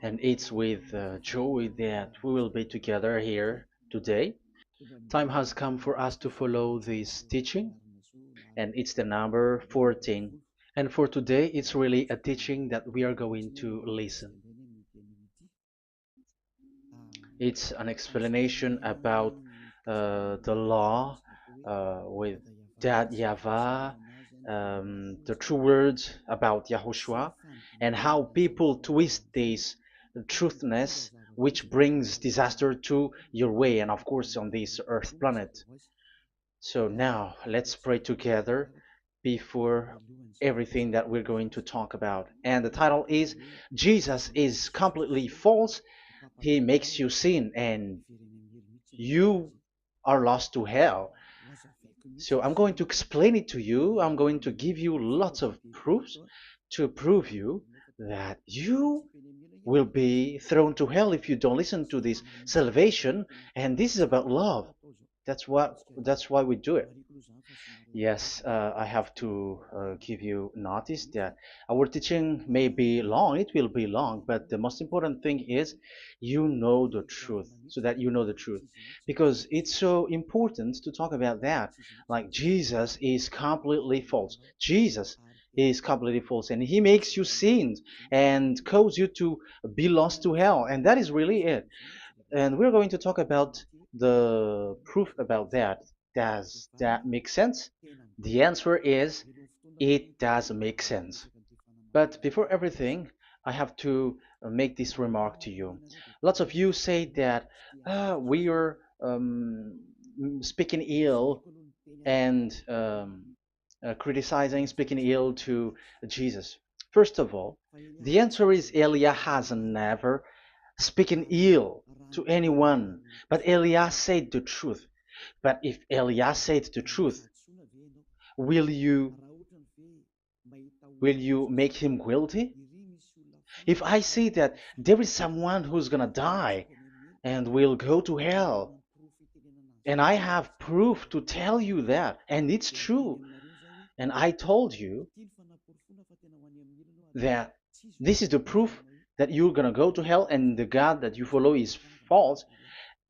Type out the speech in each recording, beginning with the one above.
And it's with joy that we will be together here today. Time has come for us to follow this teaching, and it's the number 14. And for today, it's really a teaching that we are going to listen. It's an explanation about the law with that YAHVAH, the true words about YAHOSHUAH, and how people twist this truthness which brings disaster to your way and of course on this earth planet. So now let's pray together before everything that we're going to talk about. And the title is Jesus is completely false. He makes you sin and you are lost to hell. So I'm going to explain it to you. I'm going to give you lots of proofs to prove you that you will be thrown to hell if you don't listen to this salvation. And this is about love. That's why we do it. Yes, I have to give you notice that our teaching may be long, it will be long, but the most important thing is you know the truth, so that you know the truth. Because it's so important to talk about that. Like Jesus is completely false. Jesus is completely false, and he makes you sin and cause you to be lost to hell, and that is really it. And we're going to talk about the proof about that. Does that make sense? The answer is it does make sense. But before everything, I have to make this remark to you. Lots of you say that we are speaking ill and criticizing, speaking ill to Jesus. First of all, the answer is Elia has never speaking ill to anyone, but Elia said the truth. But if Elia said the truth, will you will you make him guilty? If I say that there is someone who's gonna die and will go to hell, and I have proof to tell you that, and it's true, and I told you that this is the proof that you're gonna go to hell and the God that you follow is false,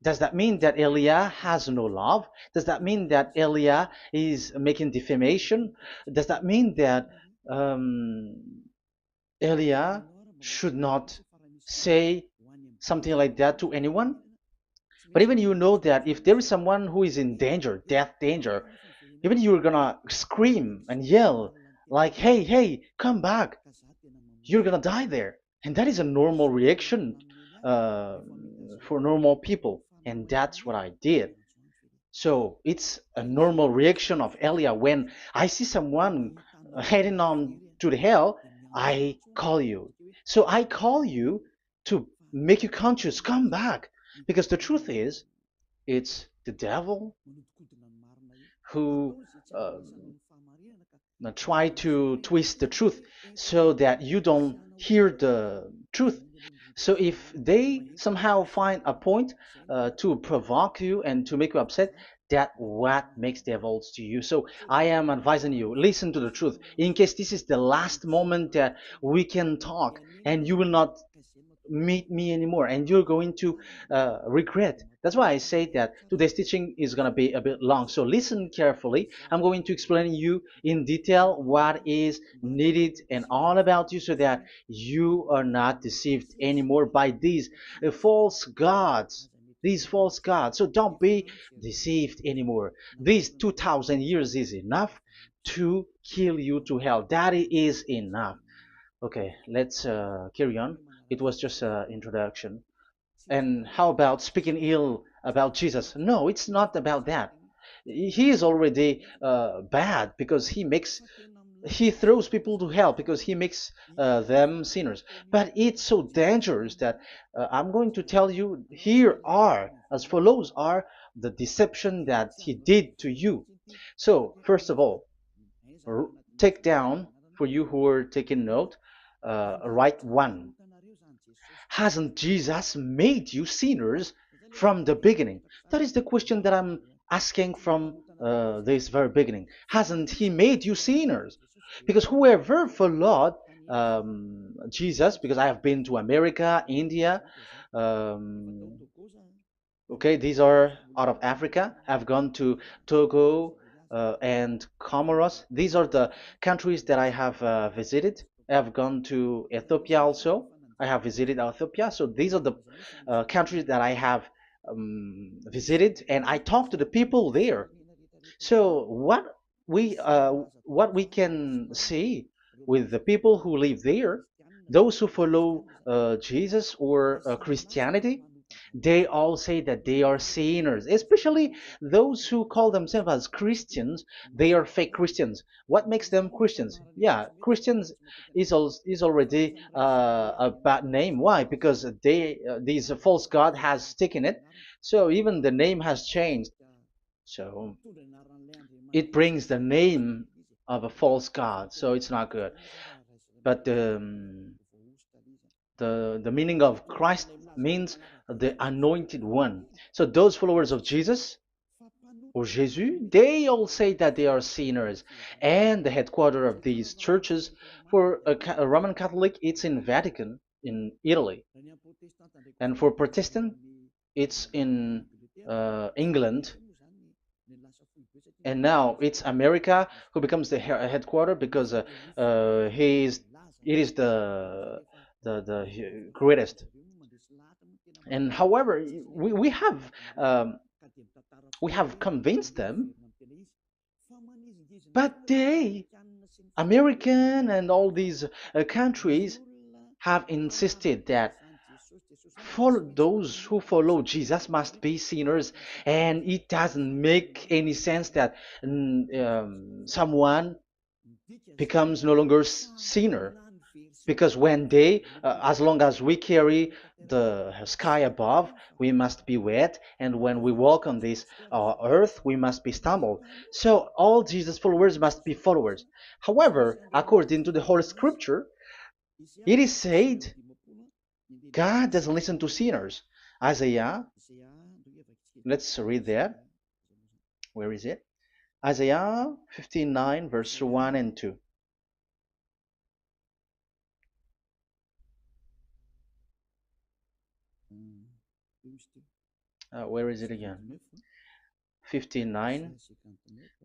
does that mean that Elia has no love? Does that mean that Elia is making defamation? Does that mean that um, Elia should not say something like that to anyone? But even you know that if there is someone who is in danger, death danger, even you're gonna scream and yell like, "Hey, hey, come back! You're gonna die there." And that is a normal reaction uh, for normal people, and that's what I did. So it's a normal reaction of Elia. When I see someone heading on to the hell, I call you. So I call you to make you conscious, come back. Because the truth is, it's the devil who try to twist the truth so that you don't hear the truth. So if they somehow find a point to provoke you and to make you upset, that what makes devils to you. So I am advising you, listen to the truth. In case this is the last moment that we can talk and you will not meet me anymore and you're going to regret. That's why I say that today's teaching is going to be a bit long, so listen carefully. I'm going to explain you in detail what is needed and all about you so that you are not deceived anymore by false gods these false gods. So don't be deceived anymore. These 2000 years is enough to kill you to hell. That is enough. Okay, let's carry on. It was just an introduction. And how about speaking ill about Jesus? No, it's not about that. He is already bad because he throws people to hell because he makes them sinners. But it's so dangerous that I'm going to tell you here are as follows are the deception that he did to you. So first of all, take down for you who are taking note. Write one. Hasn't Jesus made you sinners from the beginning? That is the question that I'm asking from this very beginning. Hasn't He made you sinners? Because whoever followed Jesus, because I have been to America, India. Um, okay, these are out of Africa. I've gone to Togo and Comoros. These are the countries that I have visited. I've gone to Ethiopia also. I have visited Ethiopia. So these are the countries that I have visited, and I talked to the people there. So what we can see with the people who live there, those who follow Jesus or Christianity, they all say that they are sinners, especially those who call themselves as Christians. They are fake Christians. What makes them Christians? Yeah, Christians is already a bad name. Why? Because these false god has taken it. So even the name has changed. So it brings the name of a false god, so it's not good. But the meaning of Christ means the anointed one. So those followers of Jesus or Jesus, they all say that they are sinners, and the headquarters of these churches for a Roman Catholic, it's in Vatican in Italy, and for Protestant, it's in England, and now it's America who becomes the headquarter because he is it is the greatest. And however, we have um, we have convinced them, but they American and all these countries have insisted that those who follow Jesus must be sinners, and it doesn't make any sense that someone becomes no longer sinner, because when they as long as we carry the sky above, we must be wet, and when we walk on this earth, we must be stumbled. So all Jesus followers must be followers. However, according to the Holy Scripture, it is said God doesn't listen to sinners. Isaiah, let's read that. Where is it? Isaiah 59, verse 1 and 2. Where is it again? 59,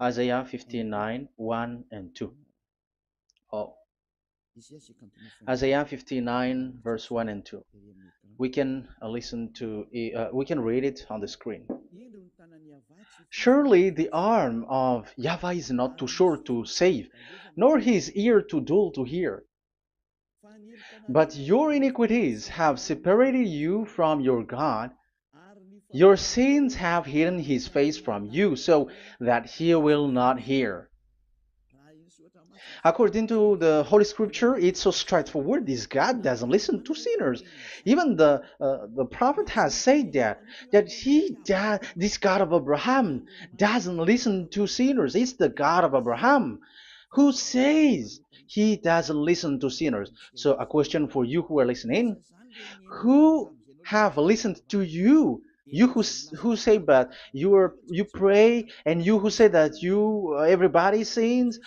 Isaiah 59, 1 and 2. Oh, Isaiah 59, verse 1 and 2. We can we can read it on the screen. Surely the arm of Yahweh is not too short to save, nor his ear too dull to hear. But your iniquities have separated you from your God. Your sins have hidden his face from you, so that he will not hear. According to the Holy Scripture, it's so straightforward. This God doesn't listen to sinners. Even the prophet has said that this God of Abraham doesn't listen to sinners. It's the God of Abraham who says he doesn't listen to sinners. So a question for you who are listening: who have listened to you? You who say that you pray, and you who say that you everybody sins,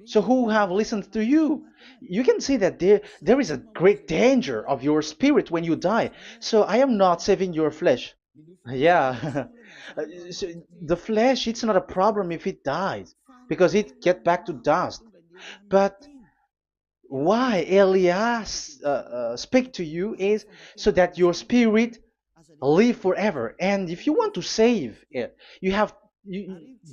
so who have listened to you? You can see that there is a great danger of your spirit when you die. So I am not saving your flesh. Yeah. So the flesh, it's not a problem if it dies, because it get back to dust. But why Elias speak to you is so that your spirit live forever. And if you want to save it, you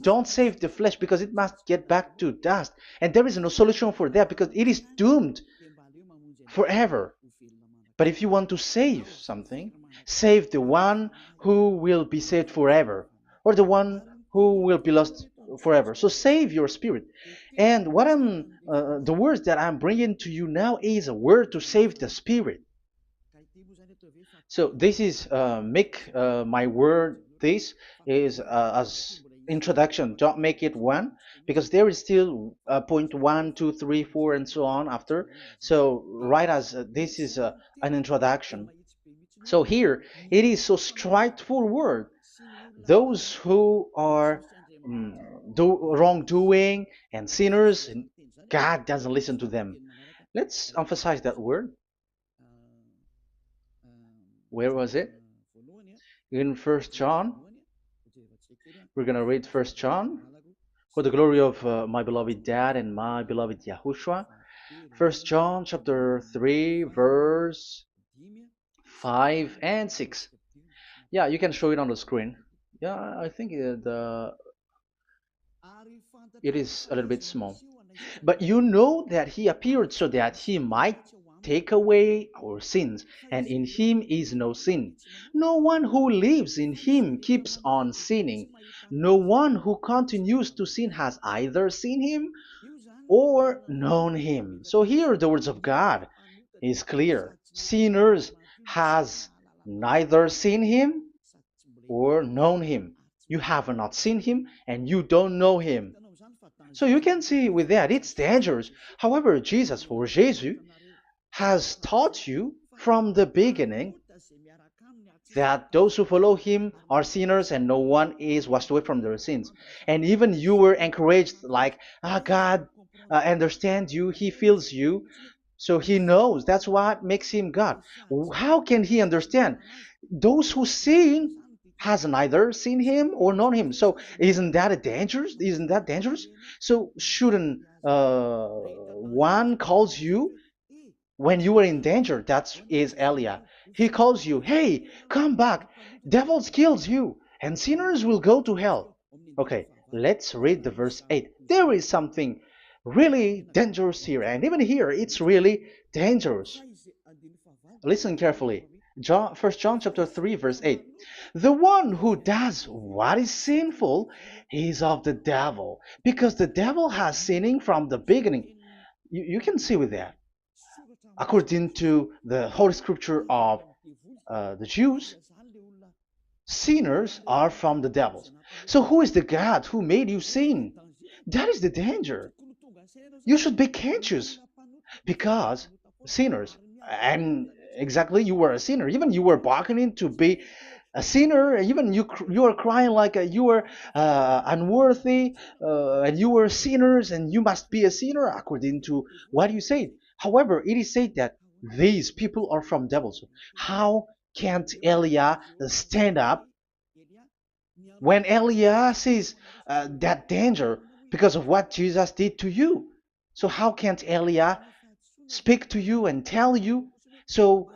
don't save the flesh, because it must get back to dust, and there is no solution for that because it is doomed forever. But if you want to save something, save the one who will be saved forever, or the one who will be lost forever. So save your spirit. And the words that I'm bringing to you now is a word to save the spirit. So this is make my word. This is as introduction. Don't make it one, because there is still point one, two, three, four, and so on after. So write as this is an introduction. So here it is so straightforward. Those who are wrongdoing and sinners, God doesn't listen to them. Let's emphasize that word. Where was it? In First John. We're gonna read First John. For the glory of my beloved Dad and my beloved Yahushua. First John chapter 3, verse 5 and 6. Yeah, you can show it on the screen. Yeah, I think it is a little bit small. But you know that he appeared so that he might take away our sins, and in him is no sin. No one who lives in him keeps on sinning. No one who continues to sin has either seen him or known him. So here the words of God is clear. Sinners has neither seen him or known him. You have not seen him and you don't know him. So you can see with that it's dangerous. However, Jesus or Jesus has taught you from the beginning that those who follow him are sinners and no one is washed away from their sins. And even you were encouraged like, God understands you, he feels you, so he knows. That's what makes him God. How can he understand? Those who sin has neither seen him or known him. So isn't that a dangerous? Isn't that dangerous? So shouldn't one calls you when you were in danger? That is Elia. He calls you, hey, come back. Devils kills you, and sinners will go to hell. Okay, let's read the verse 8. There is something really dangerous here, and even here it's really dangerous. Listen carefully. John, 1 John chapter 3 verse 8. The one who does what is sinful is of the devil, because the devil has sinning from the beginning. You can see with that. According to the Holy Scripture of the Jews, sinners are from the devils. So who is the God who made you sin? That is the danger. You should be conscious because sinners, and exactly you were a sinner. Even you were bargaining to be a sinner. Even you are crying like you were unworthy, and you were sinners, and you must be a sinner according to what you said. However, it is said that these people are from devils. How can't Elia stand up when Elia sees that danger because of what Jesus did to you? So how can't Elia speak to you and tell you? So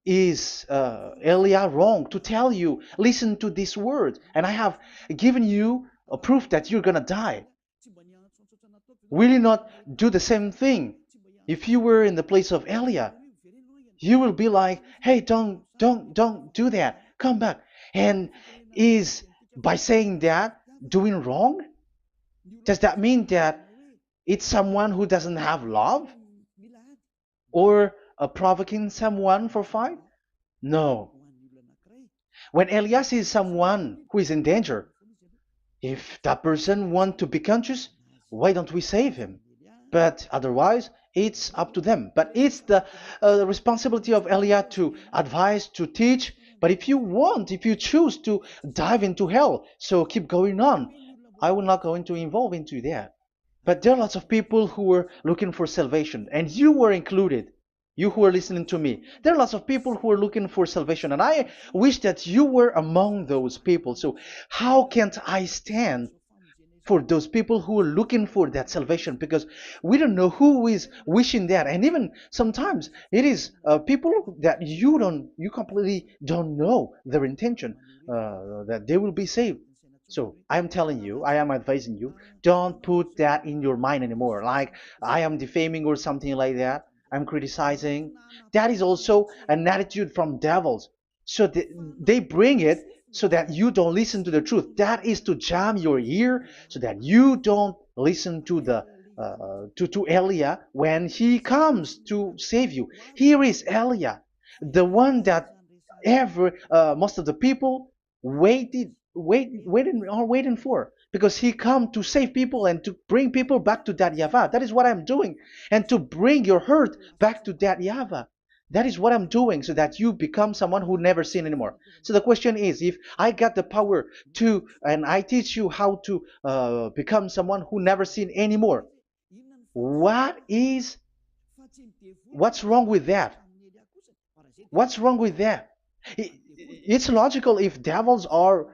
is Elia wrong to tell you, listen to this word, and I have given you a proof that you're gonna die? Will you not do the same thing? If you were in the place of Elia, you will be like, hey, don't do that, come back. And is by saying that doing wrong? Does that mean that it's someone who doesn't have love, or provoking someone for fight? No. When Elias is someone who is in danger, if that person wants to be conscious, why don't we save him? But otherwise, it's up to them. But it's the responsibility of Elia to advise, to teach. But if you choose to dive into hell, so keep going on. I will not go into involve into that. But there are lots of people who were looking for salvation, and you were included. You who are listening to me, there are lots of people who are looking for salvation, and I wish that you were among those people. So how can't I stand for those people who are looking for that salvation? Because we don't know who is wishing that, and even sometimes it is people that you completely don't know their intention, that they will be saved. So I am telling you, I am advising you, don't put that in your mind anymore, like I am defaming or something like that. I'm criticizing. That is also an attitude from devils. So they bring it so that you don't listen to the truth. That is to jam your ear so that you don't listen to the to Elia when he comes to save you. Here is Elia, the one that most of the people waiting for, because he come to save people and to bring people back to that Yahvah. That is what I'm doing, and to bring your hurt back to that Yahvah. That is what I'm doing, so that you become someone who never sin anymore. So the question is, if I got the power to, and I teach you how to become someone who never sin anymore, What is what's wrong with that? What's wrong with that? It's logical if devils are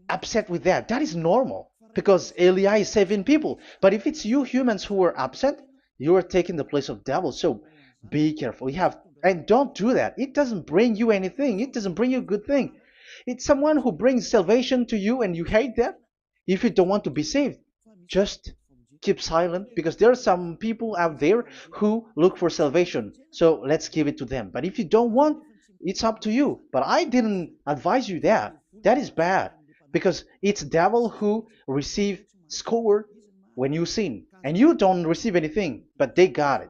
upset with that. That is normal because Eli is saving people. But if it's you humans who are upset, you are taking the place of devils. So be careful. You have and don't do that. It doesn't bring you anything. It doesn't bring you a good thing. It's someone who brings salvation to you and you hate that. If you don't want to be saved, just keep silent because there are some people out there who look for salvation. So let's give it to them. But if you don't want, it's up to you. But I didn't advise you that. That is bad because it's devil who receive score when you sin and you don't receive anything, but they got it.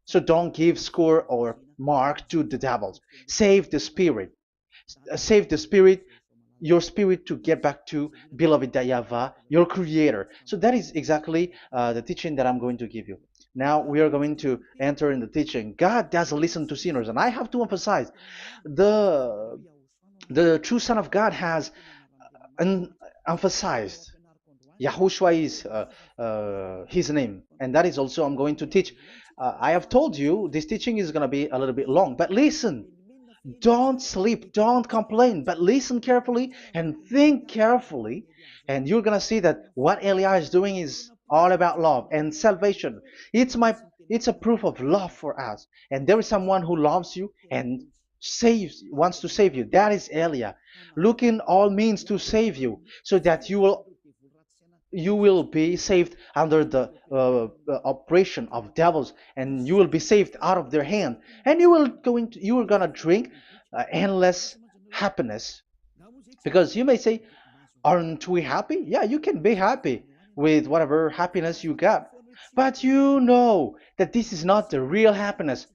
So don't give score or mark to the devils. Save the spirit. Save the spirit, your spirit to get back to beloved Yahweh, your creator. So that is exactly the teaching that I'm going to give you. Now we are going to enter in the teaching. God doesn't listen to sinners, and I have to emphasize the the true Son of God has emphasized. Yahushua is his name, and that is also I'm going to teach. I have told you this teaching is going to be a little bit long, but listen. Don't sleep, don't complain, but listen carefully and think carefully, and you're gonna see that what Elia is doing is all about love and salvation. It's a proof of love for us, and there is someone who loves you and wants to save you. That is Elia, looking all means to save you, so that you will be saved under the oppression of devils, and you will be saved out of their hand, and you are gonna drink endless happiness. Because you may say, aren't we happy? Yeah, you can be happy with whatever happiness you got, but you know that this is not the real happiness.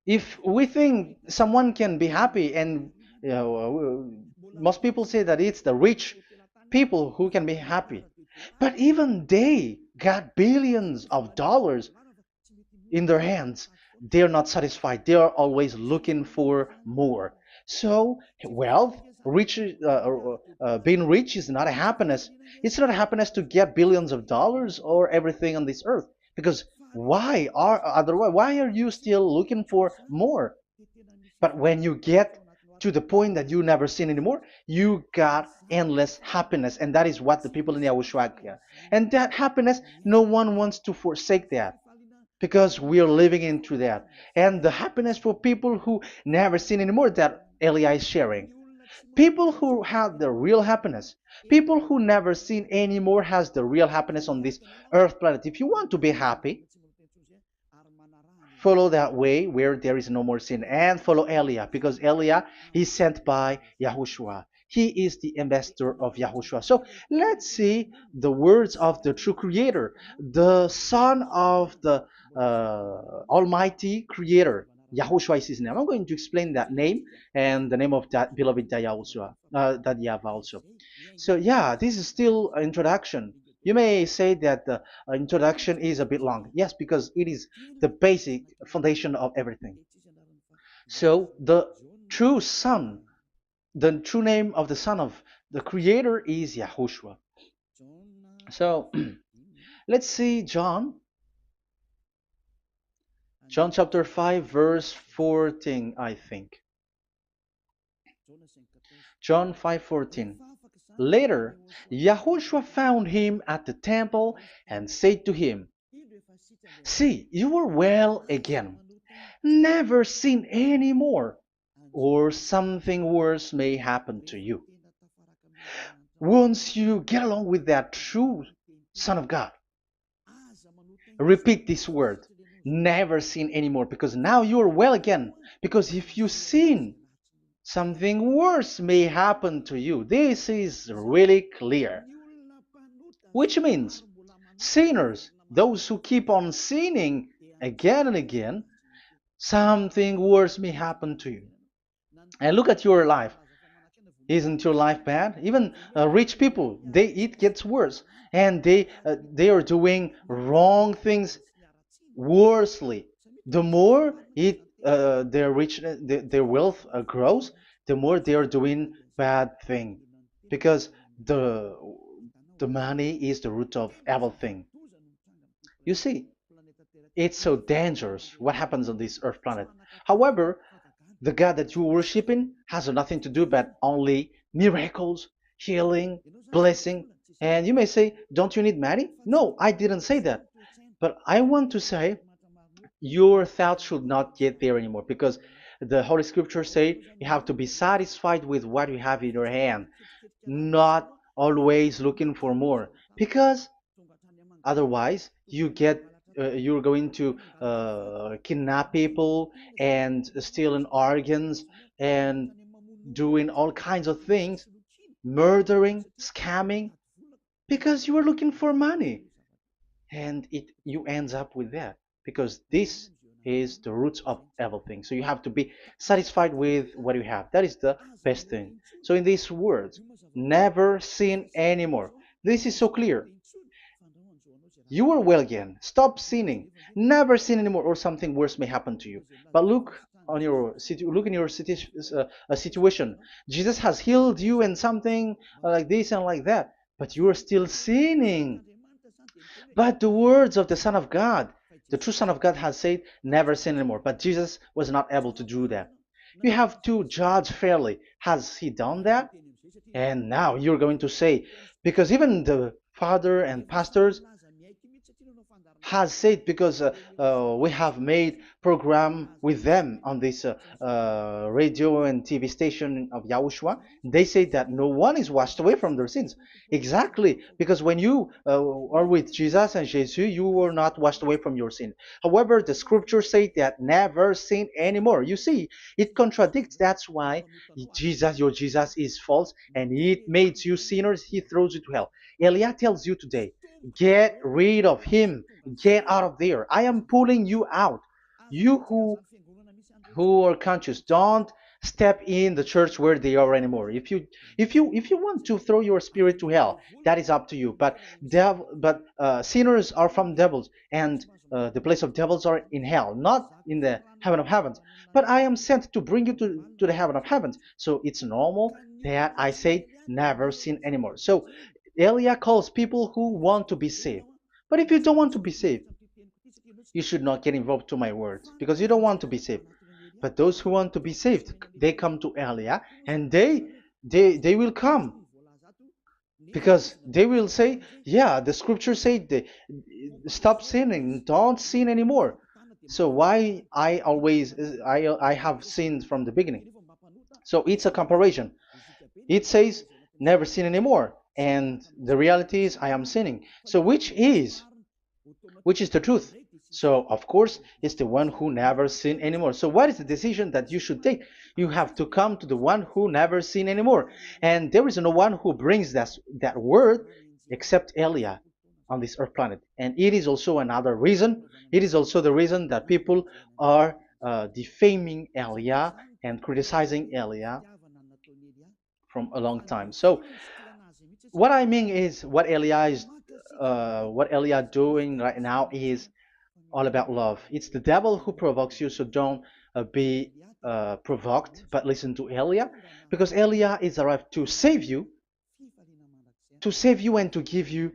If we think someone can be happy, and most people say that it's the rich people who can be happy, but even they got billions of dollars in their hands, they're not satisfied. They are always looking for more. So wealth, being rich is not a happiness. It's not a happiness to get billions of dollars or everything on this earth. Because why are you still looking for more? But when you get to the point that you never sin anymore, you got endless happiness, and that is what the people in Yahushua get. And that happiness, no one wants to forsake that because we are living into that. And the happiness for people who never sin anymore that Elia is sharing. People who have the real happiness, people who never sin anymore has the real happiness on this earth planet. If you want to be happy, follow that way where there is no more sin and follow Elia because Elia is sent by Yahushua. He is the ambassador of Yahushua. So let's see the words of the true creator, the son of the almighty creator. Yahushua is his name. I'm going to explain that name and the name of that beloved Yahushua, that Yahweh also. So yeah, this is still an introduction. You may say that the introduction is a bit long. Yes, because it is the basic foundation of everything. So true son, the true name of the son of the creator is Yahushua. So let's see John chapter 5 verse 14, I think. John 5:14. Later, Yahushua found him at the temple and said to him, "See, you are well again. Never sin any more, or something worse may happen to you." Once you get along with that true Son of God, repeat this word. Never sin anymore, because now you are well again. Because if you sin, something worse may happen to you. This is really clear. Which means sinners, those who keep on sinning again and again, something worse may happen to you. And look at your life. Isn't your life bad? Even rich people, it gets worse, and they are doing wrong things worsely. The more their wealth grows, the more they are doing bad thing, because the the money is the root of everything. You see, it's so dangerous what happens on this earth planet. However, the God that you're worshiping has nothing to do but only miracles, healing, blessing. And you may say, don't you need money? No, I didn't say that. But I want to say your thoughts should not get there anymore because the Holy Scriptures say you have to be satisfied with what you have in your hand, not always looking for more. Because otherwise, you're going to kidnap people and stealing organs and doing all kinds of things, murdering, scamming, because you are looking for money, and it you ends up with that because this is the roots of everything. So you have to be satisfied with what you have. That is the best thing. So in these words, never sin anymore. This is so clear. You are well again. Stop sinning. Never sin anymore, or something worse may happen to you. But look in your situation. Jesus has healed you and something like this and like that, but you are still sinning. But the words of the Son of God, the true Son of God, has said, "Never sin anymore." But Jesus was not able to do that. You have to judge fairly. Has he done that? And now you're going to say, because even the father and pastors has said, because we have made program with them on this radio and TV station of Yahushua. They say that no one is washed away from their sins. Exactly, because when you are with Jesus and Jesus, you are not washed away from your sin. However, the scriptures say that never sin anymore. You see, it contradicts. That's why your Jesus is false, and it makes you sinners. He throws you to hell. Elia tells you today, get rid of him. Get out of there. I am pulling you out. You who are conscious, don't step in the church where they are anymore. If you want to throw your spirit to hell, that is up to you. But sinners are from devils, and the place of devils are in hell, not in the heaven of heavens. But I am sent to bring you to the heaven of heavens. So it's normal that I say never sin anymore. So Elia calls people who want to be saved. But if you don't want to be saved, you should not get involved to my words because you don't want to be saved. But those who want to be saved, they come to Elia, and they will come because they will say, yeah, the scriptures say stop sinning, don't sin anymore. So why I have sinned from the beginning? So it's a comparison. It says never sin anymore, and the reality is I am sinning. So which is the truth? So, of course, it's the one who never sinned anymore. So, what is the decision that you should take? You have to come to the one who never sinned anymore. And there is no one who brings that word except Elia on this earth planet. And it is also another reason. It is also the reason that people are defaming Elia and criticizing Elia from a long time. So, what I mean is what Elia doing right now is all about love. It's the devil who provokes you, so don't be provoked, but listen to Elia, because Elia is arrived to save you and to give you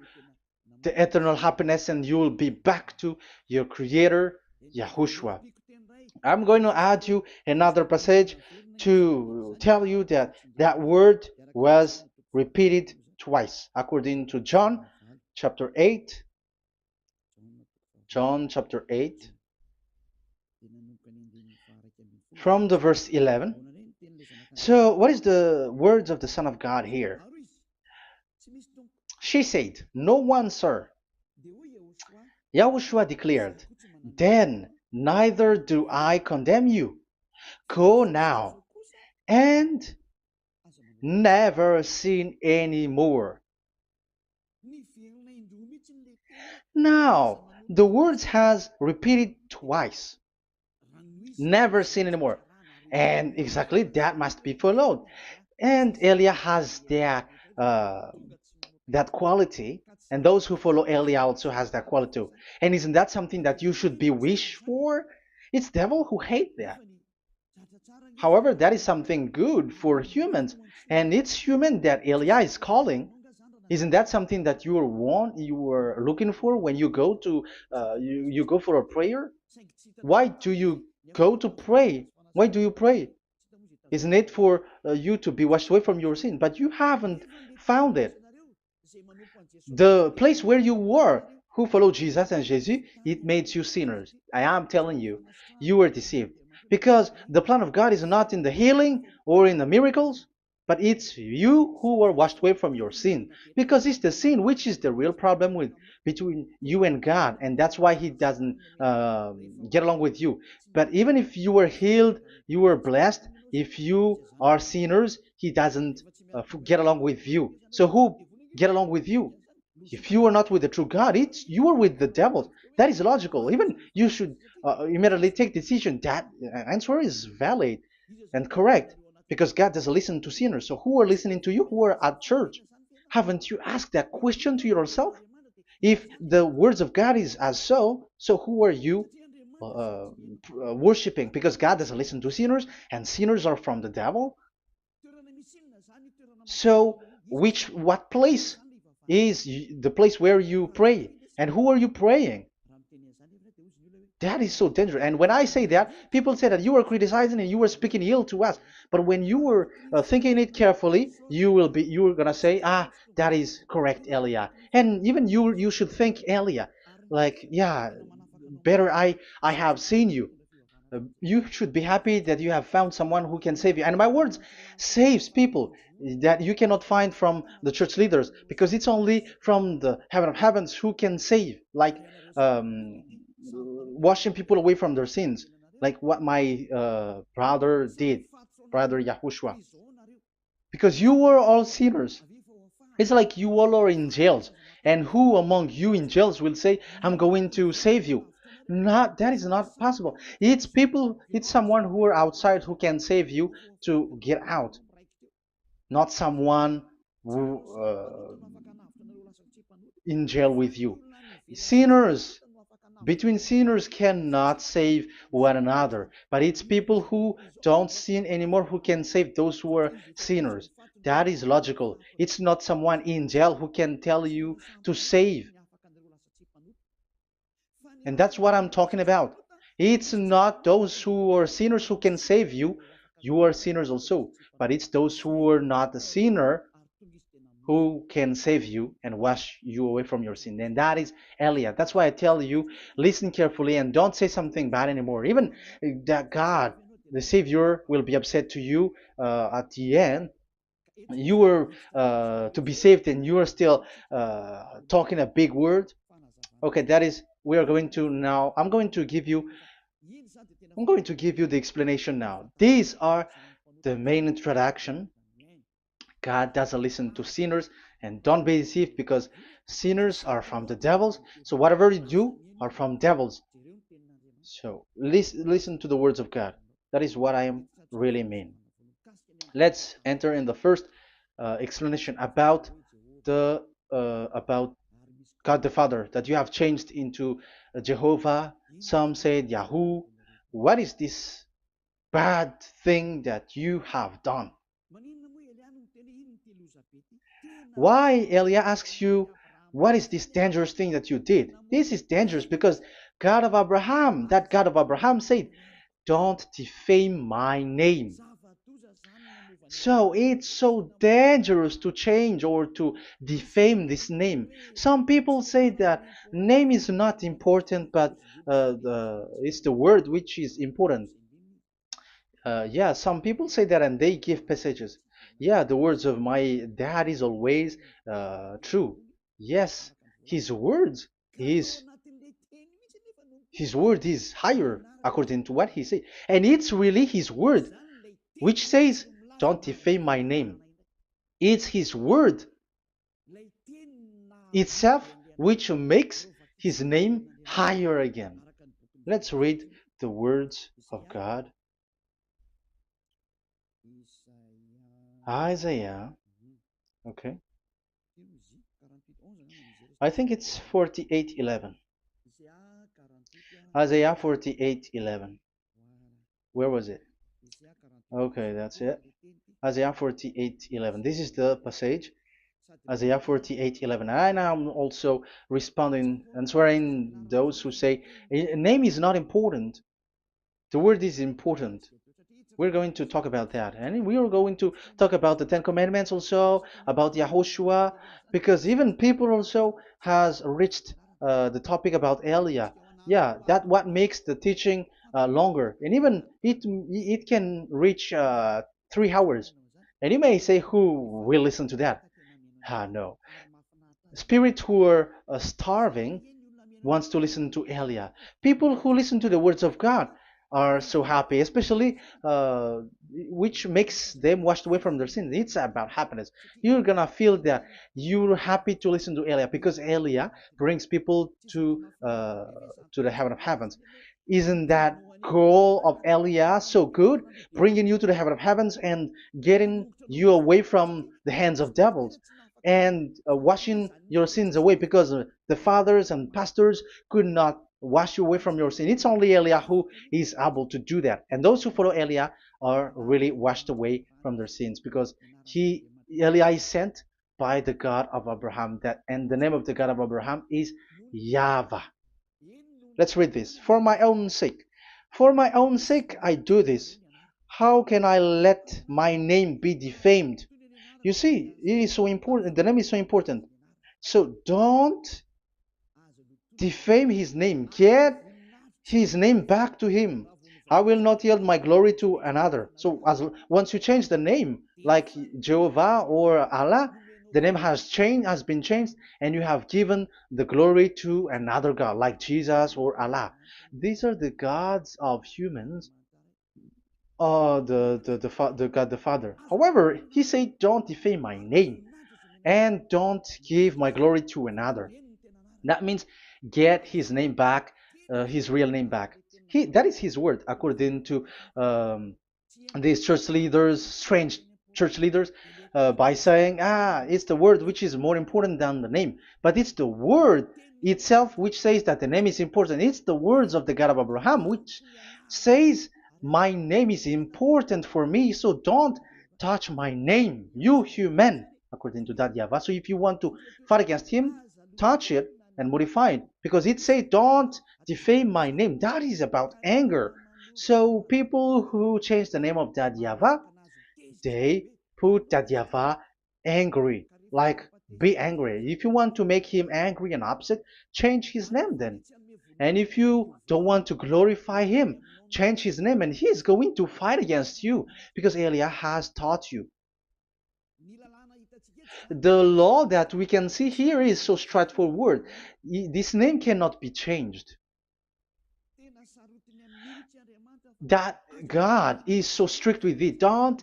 the eternal happiness, and you will be back to your Creator, Yahushua. I'm going to add you another passage to tell you that that word was repeated twice, according to chapter 8, John chapter 8, from the verse 11. So, what is the words of the Son of God here? She said, "No one, sir." Yahushua declared, "Then neither do I condemn you. Go now and never sin any more." Now, the words has repeated twice. Never sin anymore. And exactly that must be followed. And Elia has that quality, and those who follow Elia also has that quality too. And isn't that something that you should be wish for? It's devil who hate that. However, that is something good for humans, and it's human that Elia is calling. Isn't that something that you were looking for when you go to you go for a prayer? Why do you go to pray? Why do you pray? Isn't it for you to be washed away from your sin? But you haven't found it. The place where you were, who followed Jesus and Jesus, it made you sinners. I am telling you, you were deceived. Because the plan of God is not in the healing or in the miracles, but it's you who were washed away from your sin. Because it's the sin which is the real problem with between you and God, and that's why He doesn't get along with you. But even if you were healed, you were blessed. If you are sinners, He doesn't get along with you. So who get along with you? If you are not with the true God, it's you are with the devil. That is logical. Even you should immediately take decision. That answer is valid and correct because God doesn't listen to sinners. So who are listening to you? Who are at church? Haven't you asked that question to yourself? If the words of God is as so who are you worshiping? Because God doesn't listen to sinners, and sinners are from the devil. So, what place is the place where you pray? And who are you praying? That is so dangerous. And when I say that, people say that you are criticizing and you are speaking ill to us. But when you are thinking it carefully, you are gonna say, ah, that is correct, Elia. And even you should think, Elia, like, yeah, better I have seen you. You should be happy that you have found someone who can save you. And my words saves people that you cannot find from the church leaders because it's only from the heaven of heavens who can save, like washing people away from their sins, like what my brother did, brother Yahushua. Because you were all sinners. It's like you all are in jails. And who among you in jails will say, I'm going to save you? Not that is not possible. It's people, it's someone who are outside who can save you to get out, not someone who in jail with you. Sinners between sinners cannot save one another, but it's people who don't sin anymore who can save those who are sinners. That is logical. It's not someone in jail who can tell you to save. And that's what I'm talking about. It's not those who are sinners who can save you. You are sinners also. But it's those who are not a sinner who can save you and wash you away from your sin. And that is Eliah. That's why I tell you, listen carefully and don't say something bad anymore. Even that God, the Savior, will be upset to you at the end. You were to be saved and you are still talking a big word. Okay, that is, we are going to now, I'm going to give you the explanation now. These are the main introduction. God doesn't listen to sinners, and don't be deceived because sinners are from the devils. So whatever you do are from devils. So listen to the words of God. That is what I am really mean. Let's enter in the first explanation about God the Father that you have changed into Jehovah. Some said Yahoo. What is this bad thing that you have done? Why Elia asks you, what is this dangerous thing that you did? This is dangerous because God of Abraham, that God of Abraham said, don't defame my name. So it's so dangerous to change or to defame this name. Some people say that name is not important, but it's the word which is important. Yeah, some people say that and they give passages. Yeah, the words of my dad is always true. Yes, his words, his his word is higher according to what he said. And it's really his word which says, don't defame my name. It's his word itself which makes his name higher again. Let's read the words of God. Isaiah, okay. I think it's 48:11. Isaiah 48:11. Where was it? Okay, that's it. Isaiah 48:11. This is the passage. Isaiah 48:11. And I'm also responding, answering those who say a name is not important. The word is important. We're going to talk about that. And we are going to talk about the Ten Commandments also, about Yahushua, because even people also has reached the topic about Elia. Yeah, that what makes the teaching longer. And even it can reach 3 hours. And you may say, who will listen to that? Ah, no. Spirits who are starving wants to listen to Elia. People who listen to the words of God are so happy, especially which makes them washed away from their sins. It's about happiness. You're gonna feel that you're happy to listen to Elia because Elia brings people to the heaven of heavens. Isn't that goal of Elia so good, bringing you to the heaven of heavens and getting you away from the hands of devils? And washing your sins away because the fathers and pastors could not wash you away from your sin. It's only Elia who is able to do that. And those who follow Elia are really washed away from their sins because Elia is sent by the God of Abraham. That and the name of the God of Abraham is YAHVAH. Let's read this. For my own sake. For my own sake I do this. How can I let my name be defamed? You see, it is so important. The name is so important. So don't defame his name. Get his name back to him. I will not yield my glory to another. So as once you change the name, like Jehovah or Allah, the name has been changed, and you have given the glory to another God, like Jesus or Allah. These are the gods of humans, the God the Father. However, he said, "Don't defame my name, and don't give my glory to another." That means get his name back, his real name back. That is his word, according to um, these church leaders, strange church leaders, by saying, it's the word which is more important than the name. But it's the word itself which says that the name is important. It's the words of the God of Abraham which says, my name is important for me, so don't touch my name, you human, according to that Yahweh. So if you want to fight against him, touch it and modify it, because it says, don't defame my name. That is about anger. So people who change the name of that Yahweh, they put that Yahweh angry, like be angry. If you want to make him angry and upset, change his name then. And if you don't want to glorify him, change his name, and he's going to fight against you because Elia has taught you. The law that we can see here is so straightforward. This name cannot be changed. That God is so strict with it. Don't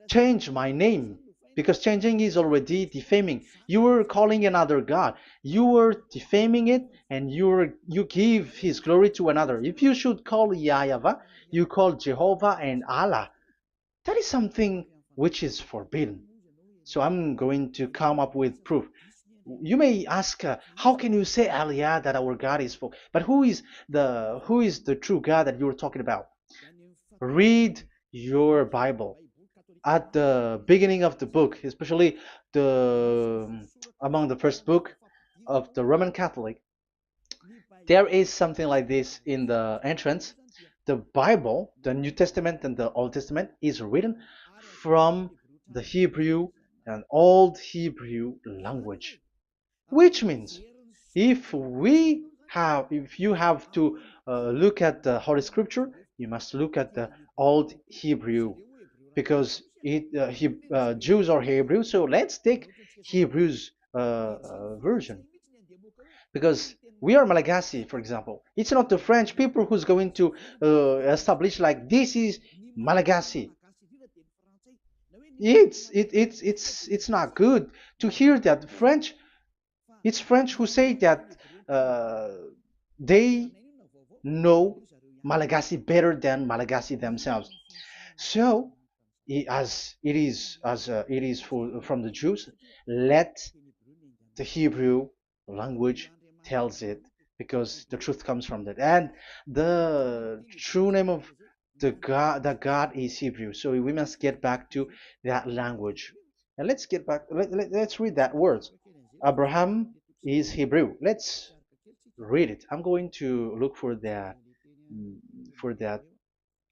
change my name, because changing is already defaming. You are calling another God. You are defaming it, and you give his glory to another. If you should call Yahweh, you call Jehovah and Allah. That is something which is forbidden. So I'm going to come up with proof. You may ask, how can you say Aliyah that our God is for? But who is the true God that you're talking about? Read your Bible. At the beginning of the book, especially the among the first book of the Roman Catholic, there is something like this in the entrance. The Bible, the New Testament and the Old Testament, is written from the Hebrew and Old Hebrew language, which means if you have to look at the Holy Scripture, you must look at the Old Hebrew, because Jews are Hebrew. So let's take Hebrew's version, because we are Malagasy, for example. It's not the French people who's going to establish like this is Malagasy. It's not good to hear that French. It's French who say that uh, they know Malagasy better than Malagasy themselves. So, as it is from the Jews, let the Hebrew language tells it, because the truth comes from that, and the true name of the God is Hebrew. So we must get back to that language, And let's get back. Let's read that words. Abraham is Hebrew. Let's read it. I'm going to look mm, for that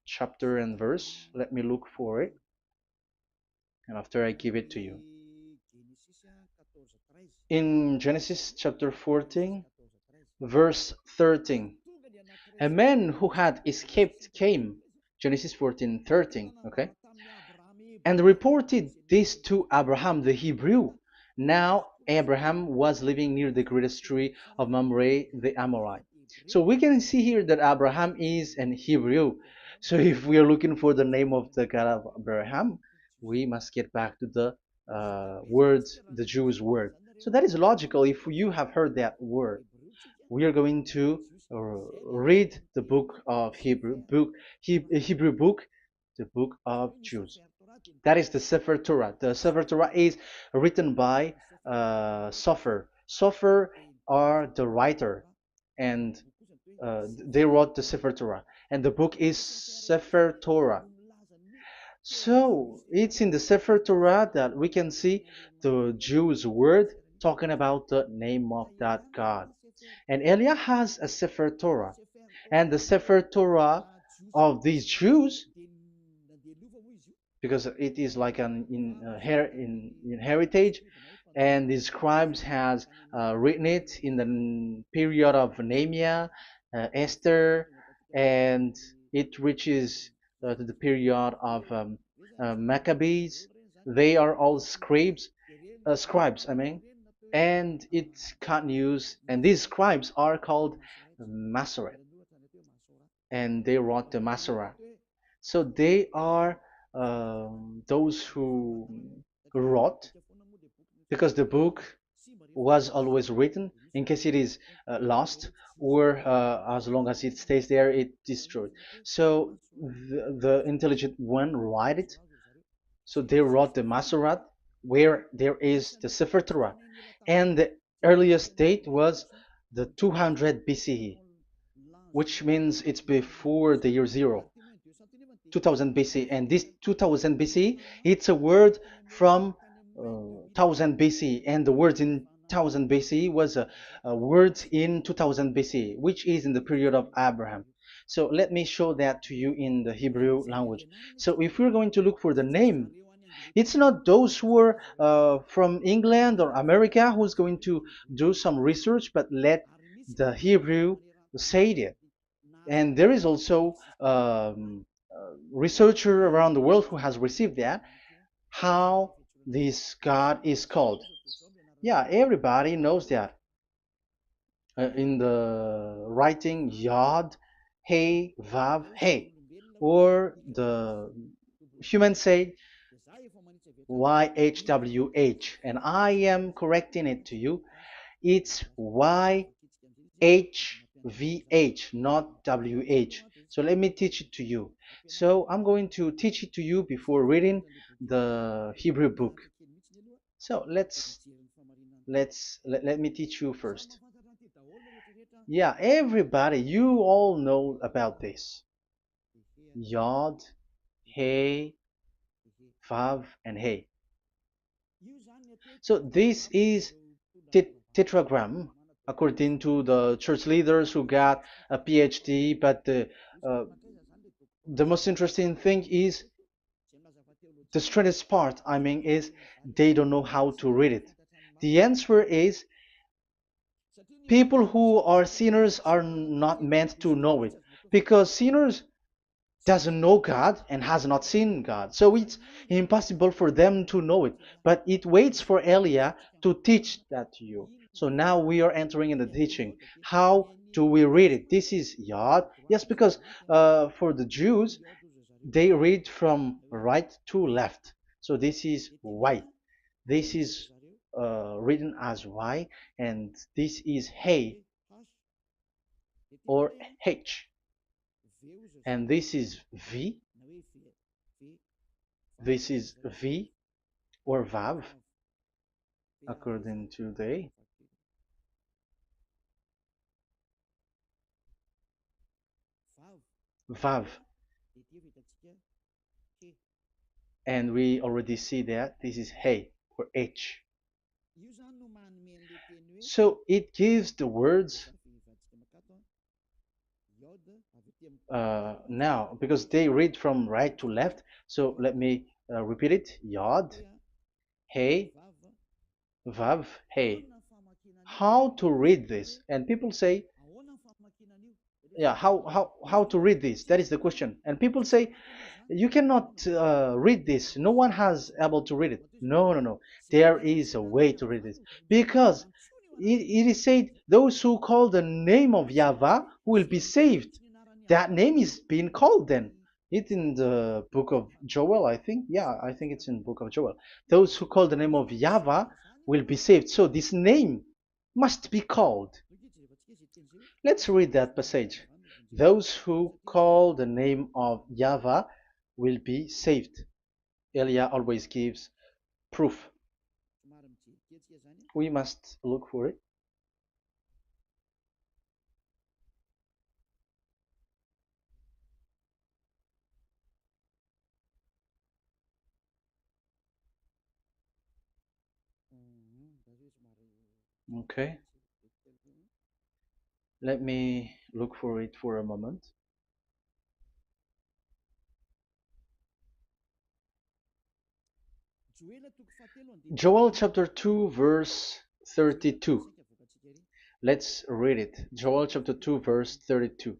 chapter and verse. Let me look for it, and after I give it to you. In Genesis chapter 14, verse 13, a man who had escaped came, Genesis 14:13, okay, and reported this to Abraham the Hebrew. Now Abraham was living near the greatest tree of Mamre the Amorite. So we can see here that Abraham is an Hebrew. So if we are looking for the name of the God of Abraham, we must get back to the word, the Jewish word. So that is logical. If you have heard that word, we are going to read the book of Hebrew book, the book of Jews. That is the Sefer Torah. The Sefer Torah is written by Sofer. Sofer are the writer, and they wrote the Sefer Torah, and the book is Sefer Torah. So it's in the Sefer Torah that we can see the Jews' word talking about the name of that God. And Elia has a Sefer Torah, and the Sefer Torah of these Jews, because it is like an in heritage, and the scribes has written it in the period of Nehemiah, Esther, and it reaches to the period of Maccabees. They are all scribes, I mean, and it continues, and these scribes are called Masoret, and they wrote the Masorah. So they are those who wrote, because the book was always written in case it is lost, or as long as it stays there, it destroyed. So the intelligent one write it. So they wrote the Masorat, where there is the Sefer Torah, and the earliest date was the 200 BCE, which means it's before the year zero. 2000 BC, and this 2000 BC, it's a word from 1000 BC, and the word in 1000 BC was a word in 2000 BC, which is in the period of Abraham. So let me show that to you in the Hebrew language. So if we're going to look for the name, it's not those who are from England or America who's going to do some research, but let the Hebrew say it. And there is also researcher around the world who has received that, how this God is called. Yeah, everybody knows that. In the writing Yod, Hey, Vav, Hey, or the human say YHWH, and I am correcting it to you. It's YHVH, not WH. So let me teach it to you. So I'm going to teach it to you before reading the Hebrew book. So let me teach you first. Yeah, everybody, you all know about this. Yod, Hey, Vav, and Hey. So this is tetragram, according to the church leaders who got a PhD. But the most interesting thing is, the strangest part, I mean, is they don't know how to read it. The answer is, people who are sinners are not meant to know it, because sinners doesn't know God and has not seen God. So it's impossible for them to know it. But it waits for Elia to teach that to you. So now we are entering in the teaching. How do we read it? This is Yod. Yes, because for the Jews, they read from right to left. So this is Y. This is written as Y, and this is Hey or H. And this is V. This is V or Vav, according to the Vav. And we already see that this is Hey. or H. So it gives the words now because they read from right to left. So let me repeat it. Yod, Hey, Vav, Hey. How to read this? And people say, yeah, how to read this? That is the question. And people say, you cannot read this. No one has able to read it. No, no, no. There is a way to read this because it is said those who call the name of Yahweh will be saved. That name is being called then. It's in the book of Joel, I think. Yeah, I think it's in the book of Joel. Those who call the name of Yahweh will be saved. So this name must be called. Let's read that passage. Those who call the name of Yahweh will be saved. Elia always gives proof. We must look for it. Okay, let me look for it for a moment. Joel chapter 2, verse 32. Let's read it. Joel chapter 2, verse 32.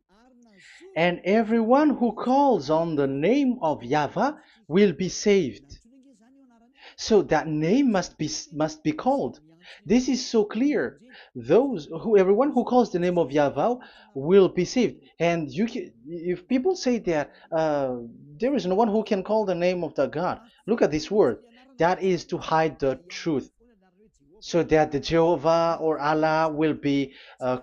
And everyone who calls on the name of Yahweh will be saved. So that name must be called. This is so clear. Everyone who calls the name of Yahweh will be saved. And if people say that there is no one who can call the name of the God, look at this word. That is to hide the truth, so that the Jehovah or Allah will be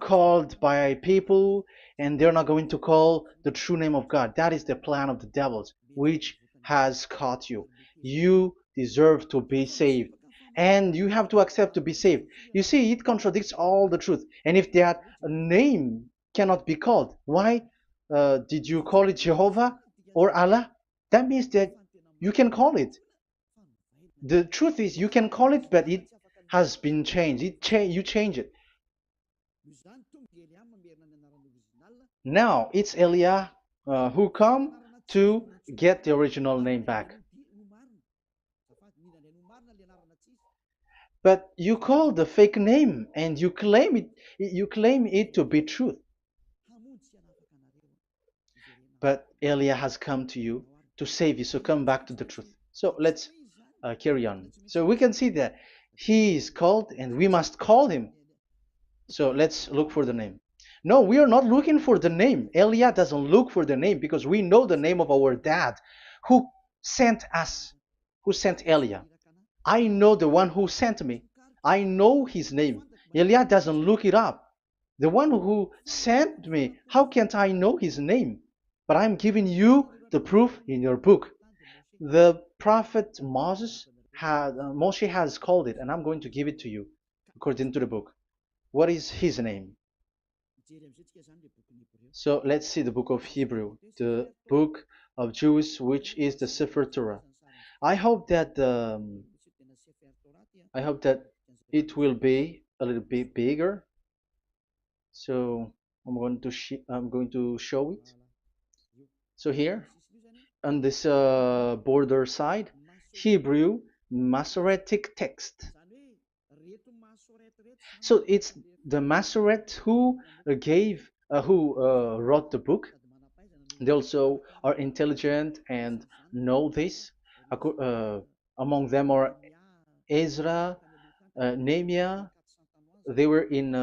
called by people, and they're not going to call the true name of God. That is the plan of the devils, which has caught you. You deserve to be saved, and you have to accept to be saved. You see, it contradicts all the truth. And if that name cannot be called, why did you call it Jehovah or Allah? That means that you can call it. The truth is, you can call it, but it has been changed. You change it. Now it's Elia who come to get the original name back. But you call the fake name and you claim it. You claim it to be truth. But Elia has come to you to save you. So come back to the truth. So let's carry on. So we can see that he is called and we must call him. So let's look for the name. No, we are not looking for the name. Elia doesn't look for the name because we know the name of our dad who sent us, who sent Elia. I know the one who sent me. I know his name. Elia doesn't look it up. The one who sent me, how can't I know his name? But I'm giving you the proof in your book. The prophet Moshe has called it, and I'm going to give it to you according to the book. What is his name? So let's see the book of Hebrew, the book of Jews, which is the Sefer Torah. I hope that it will be a little bit bigger. So I'm going to show it. So here on this border side, Hebrew Masoretic text. So it's the Masoret who wrote the book. They also are intelligent and know this. Among them are Ezra, Nehemiah. They were in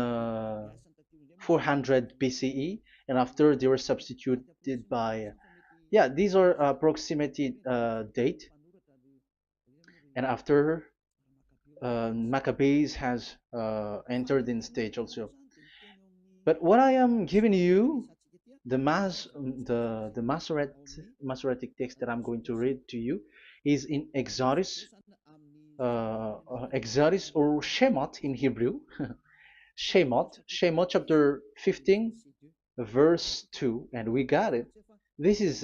400 BCE, and after they were substituted by, yeah, these are approximately date. And after Maccabees has entered in stage also. But what I am giving you, the Masoretic text that I'm going to read to you, is in Exodus, Exodus or Shemot in Hebrew, Shemot chapter 15, verse 2, and we got it. This is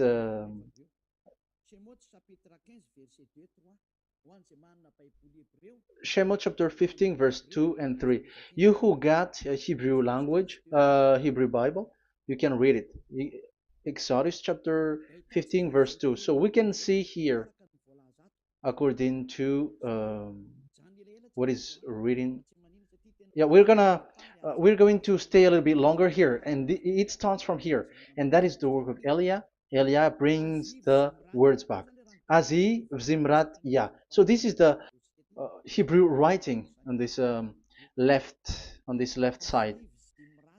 Shemot chapter 15, verse 2 and 3. You who got a Hebrew language, Hebrew Bible, you can read it. Exodus chapter 15, verse 2. So we can see here, according to what is reading. Yeah, we're going to stay a little bit longer here, and it starts from here, and that is the work of Eliah. Eliah brings the words back. Azi Zimrat Ya. So this is the Hebrew writing on this left side.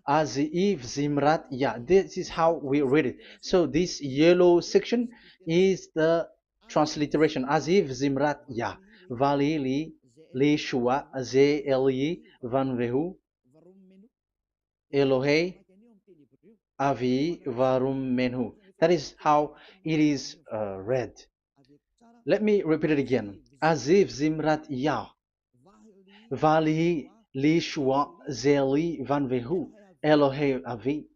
Aziv Zimrat Ya. This is how we read it. So this yellow section is the transliteration. Aziv Zimrat Ya. Vali li shua ze eli van vehu Elohei avi varum menhu. That is how it is read. Let me repeat it again. Aziv Zimrat Ya. Vali li shua ze eli van vehu Elohei avi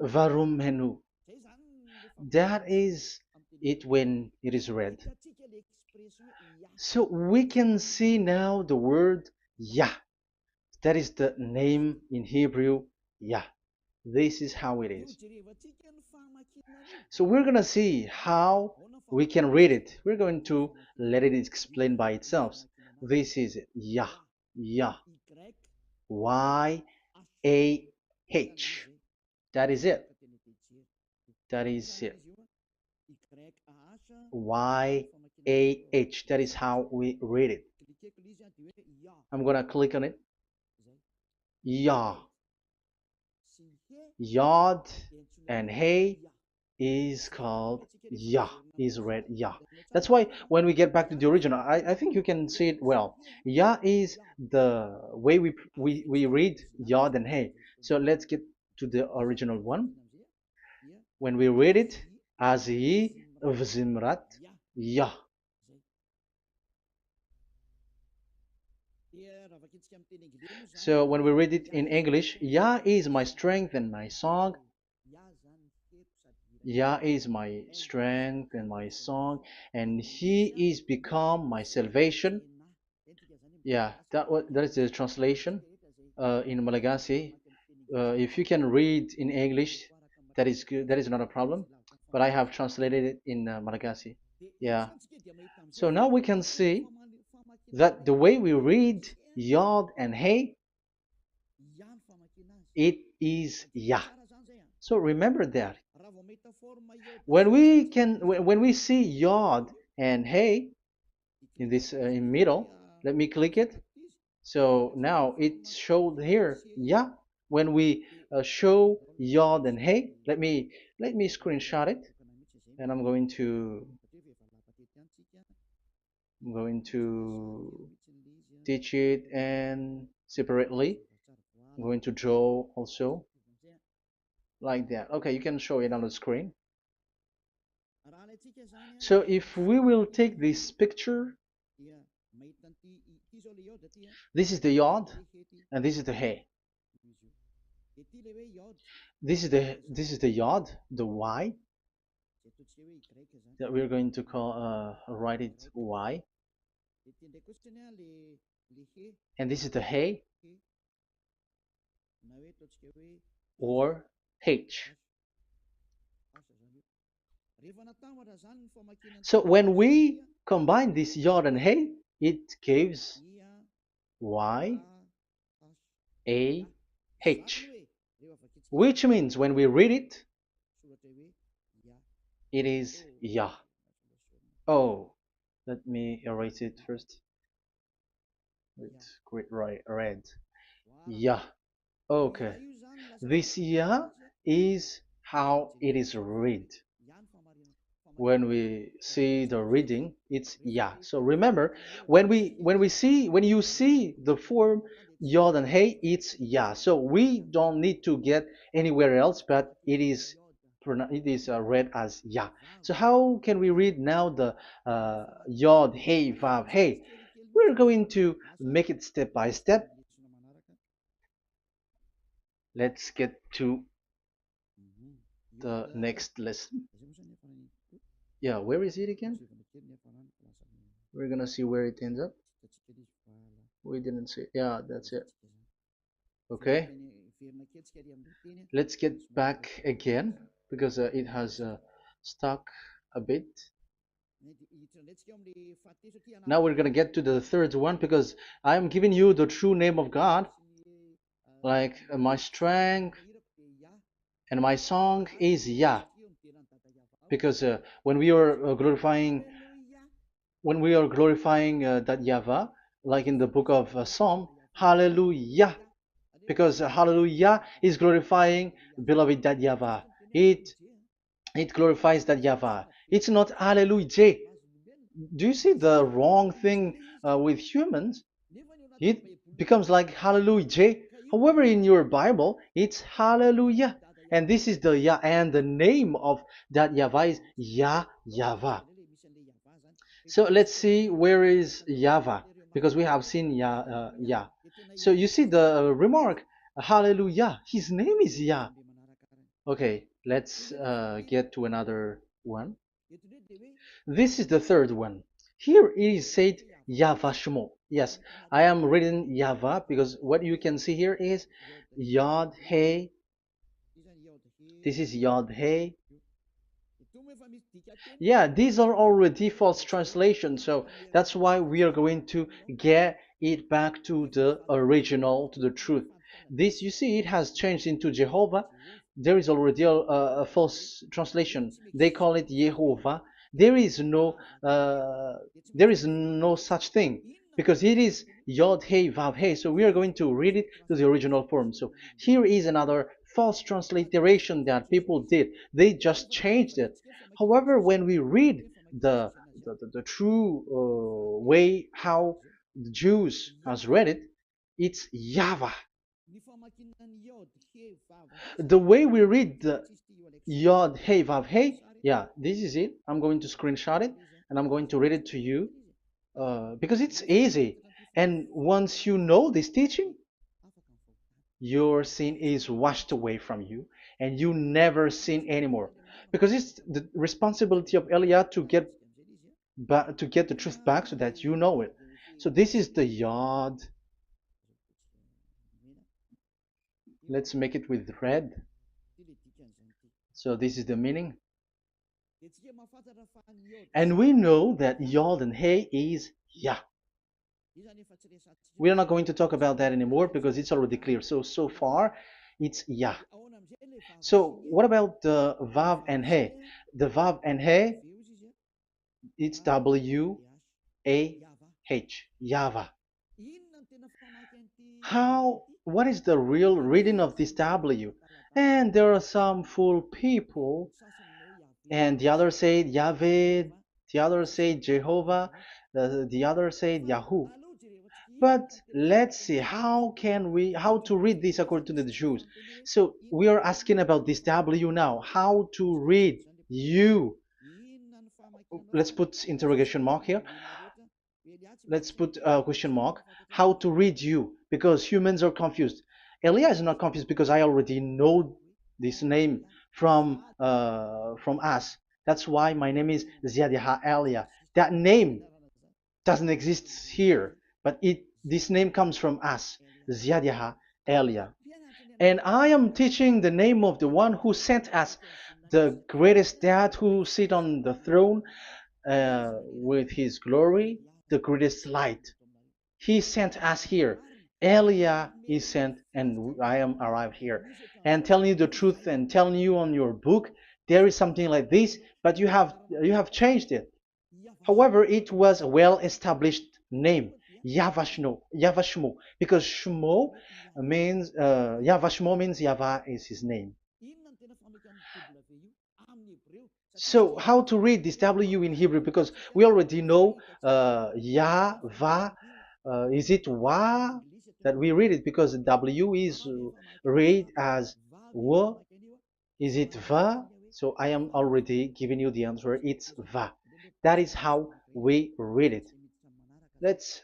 varum menhu. That is it when it is read. So we can see now the word Yah. That is the name in Hebrew, Yah. This is how it is. So we're going to see how we can read it. We're going to let it explain by itself. This is it. Yah. Yah. Y-A-H. That is it. That is it. Y-A-H. That is how we read it. I'm going to click on it. Yah. Yod and Hey is called Yah, is read Yah. That's why when we get back to the original, I think you can see it well. Yah is the way we read Yod and Hey. So let's get to the original one. When we read it, Azi Vzimrat Yah. So when we read it in English, Yah is my strength and my song. Yah is my strength and my song, and He is become my salvation. Yeah, that is the translation in Malagasy. If you can read in English, that is good. That is not a problem. But I have translated it in Malagasy. Yeah. So now we can see that the way we read Yod and Hey, it is Yah. So remember that. When we see Yod and Hey in this in middle, let me click it. So now it showed here, yeah. When we show Yod and Hey, let me screenshot it, and I'm going to teach it and separately. I'm going to draw also like that. Okay, you can show it on the screen. So if we will take this picture, this is the Yod and this is the Hey. This is the Yod, the Y that we're going to call write it Y, and this is the Hey or H. So when we combine this Yod and Hey, it gives Y A H, which means when we read it, it is Yah. Oh, let me erase it first with great red. Yah. Okay. This Yah is how it is read. When we see the reading, it's Yah. So remember, when you see the form Yod and Hey, it's Yah. So we don't need to get anywhere else, but it is read as Yah. So how can we read now the Yod, Hey, Vav, Hey? We're going to make it step by step. Let's get to the next lesson. Yeah, where is it again? We're gonna see where it ends up. We didn't see. Yeah, that's it. Okay. Let's get back again because it has stuck a bit. Now we're gonna get to the third one because I'm giving you the true name of God, like my strength and my song is Yah, because when we are glorifying that Yahweh, like in the book of Psalm, Hallelujah, because Hallelujah is glorifying beloved that Yahweh. It it glorifies that Yahweh. It's not Hallelujah. Do you see the wrong thing with humans? It becomes like Hallelujah. However, in your Bible, it's Hallelujah. And this is the Yah, and the name of that Yahweh is Yahweh. So let's see where is Yahweh, because we have seen Yah. So you see the remark, Hallelujah. His name is Yah. Okay, let's get to another one. This is the third one. Here it is said YAHVAH. Yes, I am reading Yahvah because what you can see here is Yod Hey. This is Yod Hey. Yeah, these are already false translations, so that's why we are going to get it back to the original, to the truth. This, you see, it has changed into Jehovah. There is already a false translation. They call it Yehovah. There is no, there is no such thing because it is Yod Hey Vav Hey. So we are going to read it to the original form. So here is another false transliteration that people did. They just changed it. However, when we read the true way how the Jews has read it, it's Yahweh. The way we read the Yod Hey Vav Hey, yeah, this is it. I'm going to screenshot it and I'm going to read it to you because it's easy. And once you know this teaching, your sin is washed away from you and you never sin anymore. Because it's the responsibility of Eliah to get the truth back so that you know it. So this is the Yod. Let's make it with red. So this is the meaning. And we know that Yod and Hey is Yah. We are not going to talk about that anymore because it's already clear. So far, it's Yah. So what about the Vav and He? The Vav and He, it's W-A-H, Yahvah. What is the real reading of this W? And there are some fool people, and the other say Yahweh, the other say Jehovah, the other say Yahoo. But let's see how to read this according to the Jews. So we are asking about this W now. How to read you? Let's put interrogation mark here. Let's put a question mark. How to read you? Because humans are confused. Elia is not confused because I already know this name from us. That's why my name is Ziadiha Elia. That name doesn't exist here, but this name comes from us, Ziadiha Elia. And I am teaching the name of the one who sent us, the greatest dad who sit on the throne with his glory, the greatest light. He sent us here. Elia is sent, and I am arrived here. And telling you the truth and telling you on your book, there is something like this, but you have changed it. However, it was a well-established name, YAHVAH, because Shmo means YAHVAH means Yahweh is his name. So how to read this W in Hebrew? Because we already know Yahvah. Is it Wa that we read it? Because W is read as W. Is it Va? So I am already giving you the answer. It's Va. That is how we read it. Let's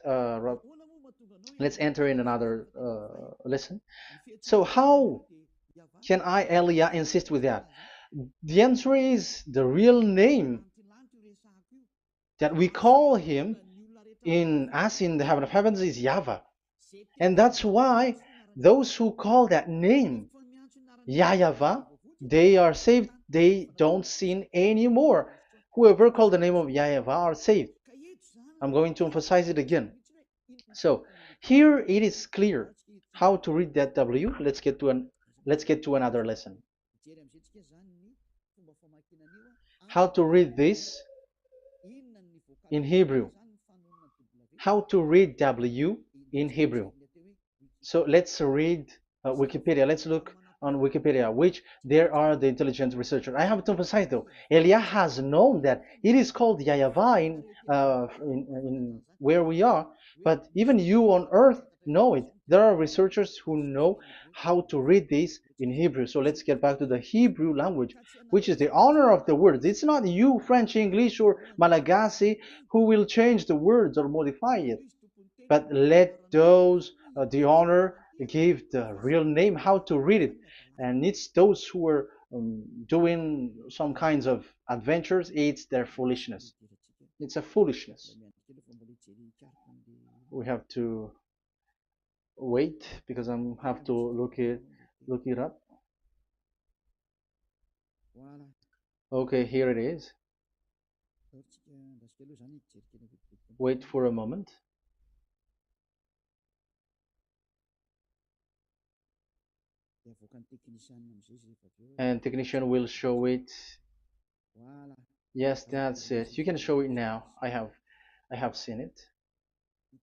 enter in another lesson. So how can I, Elia, insist with that? The answer is the real name that we call him in as in the heaven of heavens is YAHVAH. And that's why those who call that name YAHVAH, they are saved. They don't sin anymore. Whoever called the name of YAHVAH are saved. I'm going to emphasize it again. So here it is clear how to read that W. Let's get to another lesson. How to read this in Hebrew. How to read W in Hebrew. So let's read Wikipedia. Let's look on Wikipedia, which there are the intelligent researchers. I have to emphasize though, Elia has known that it is called YAHVAH in where we are, but even you on earth know it. There are researchers who know how to read this in Hebrew. So let's get back to the Hebrew language, which is the honor of the words. It's not you, French, English, or Malagasy, who will change the words or modify it, but let those the honor give the real name how to read it, and it's those who are doing some kinds of adventures. It's their foolishness. It's a foolishness. We have to wait because I have to look it up. Okay, here it is. Wait for a moment. And technician will show it. Yes, that's it. You can show it now. I have seen it.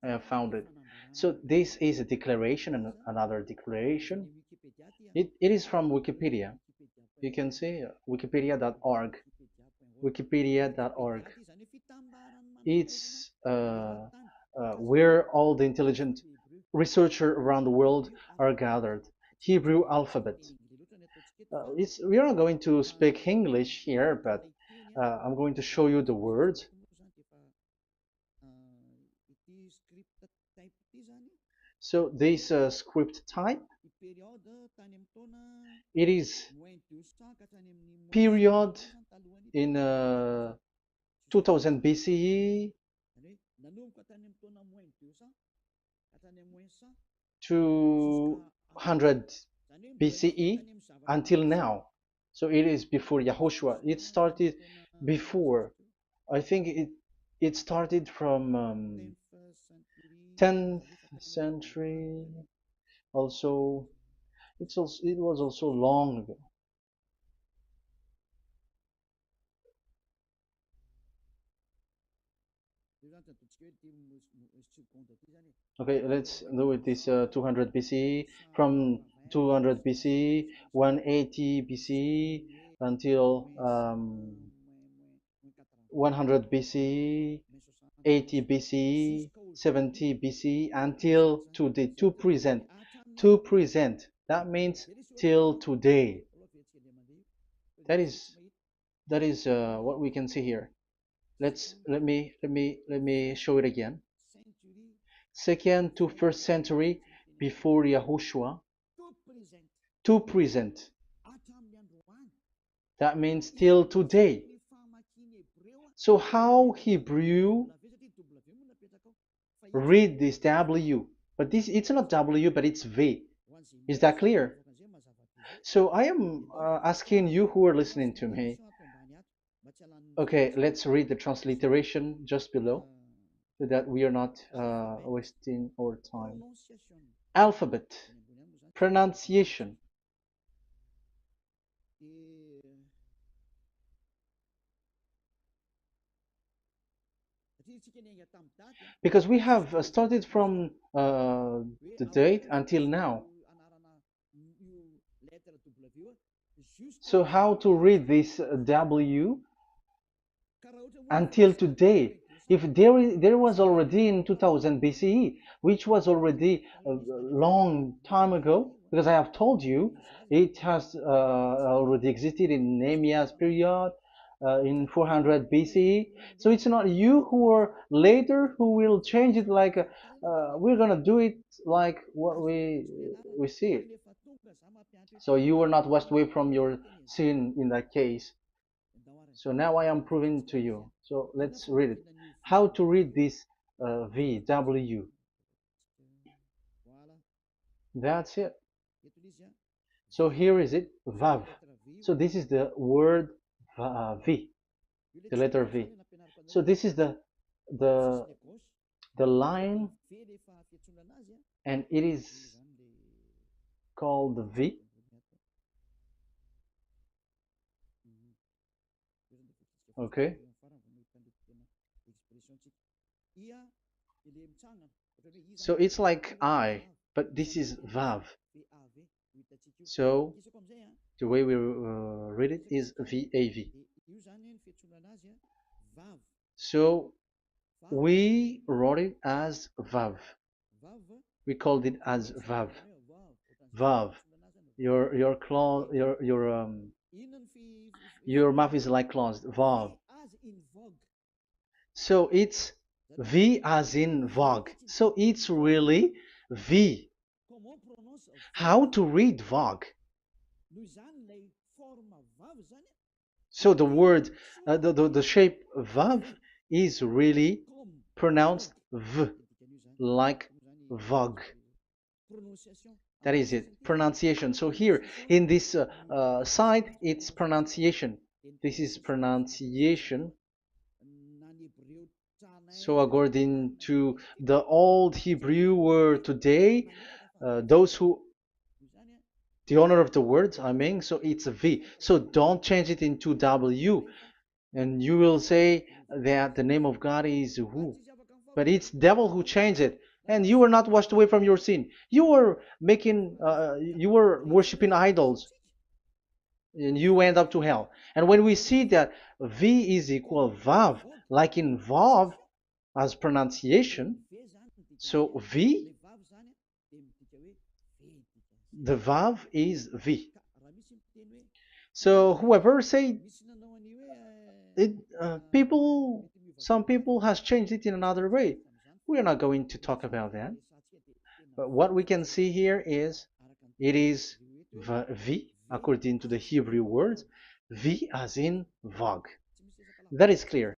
I have found it. So this is a declaration and another declaration. It is from Wikipedia. You can see wikipedia.org. Wikipedia.org. It's where all the intelligent researchers around the world are gathered. Hebrew alphabet. We are not going to speak English here, but I'm going to show you the words. So this script type, it is period in 2000 BCE to 100 BCE until now. So it is before Yahushua. It started before. I think it started from 10th century. Also, it was also long ago. Okay, let's do it this 200 BCE, from 200 BCE, 180 BCE until 100 BCE, 80 BCE, 70 BCE until today, to present. To present, that means till today. That is what we can see here. Let me show it again. Second to first century before Yahushua, to present. That means till today. So how Hebrew read this W? But this, it's not W, but it's V. Is that clear? So I am asking you who are listening to me. Okay, let's read the transliteration just below so that we are not wasting our time. Alphabet, pronunciation. Because we have started from the date until now. So how to read this W until today? If there was already in 2000 BCE, which was already a long time ago, because I have told you it has already existed in Nehemiah's period, in 400 BCE. So it's not you who are later who will change it, like we're gonna do it like what we see it. So you were not washed away from your sin in that case. So now I am proving to you. So let's read it. How to read this V, W. That's it. So here is it, VAV. So this is the word V, the letter V. So this is the the line, and it is called the V. Okay. So it's like I, but this is VAV. So the way we read it is VAV. So we wrote it as VAV. We called it as VAV. VAV. Your claw, your mouth is like closed. VAV. So it's V as in Vogue. So it's really V. How to read Vogue? So the word, the shape Vav is really pronounced V, like Vogue. That is it, pronunciation. So here in this side, it's pronunciation. This is pronunciation. So according to the old Hebrew word today, those who, the owner of the words, I mean, so it's a V. So don't change it into W. And you will say that the name of God is who? But it's devil who changed it. And you were not washed away from your sin. You were you were worshiping idols. And you went up to hell. And when we see that V is equal Vav, like in Vav, as pronunciation, so V, the Vav is V. So whoever say it, some people has changed it in another way. We are not going to talk about that. But what we can see here is it is V according to the Hebrew words, V as in Vog. That is clear.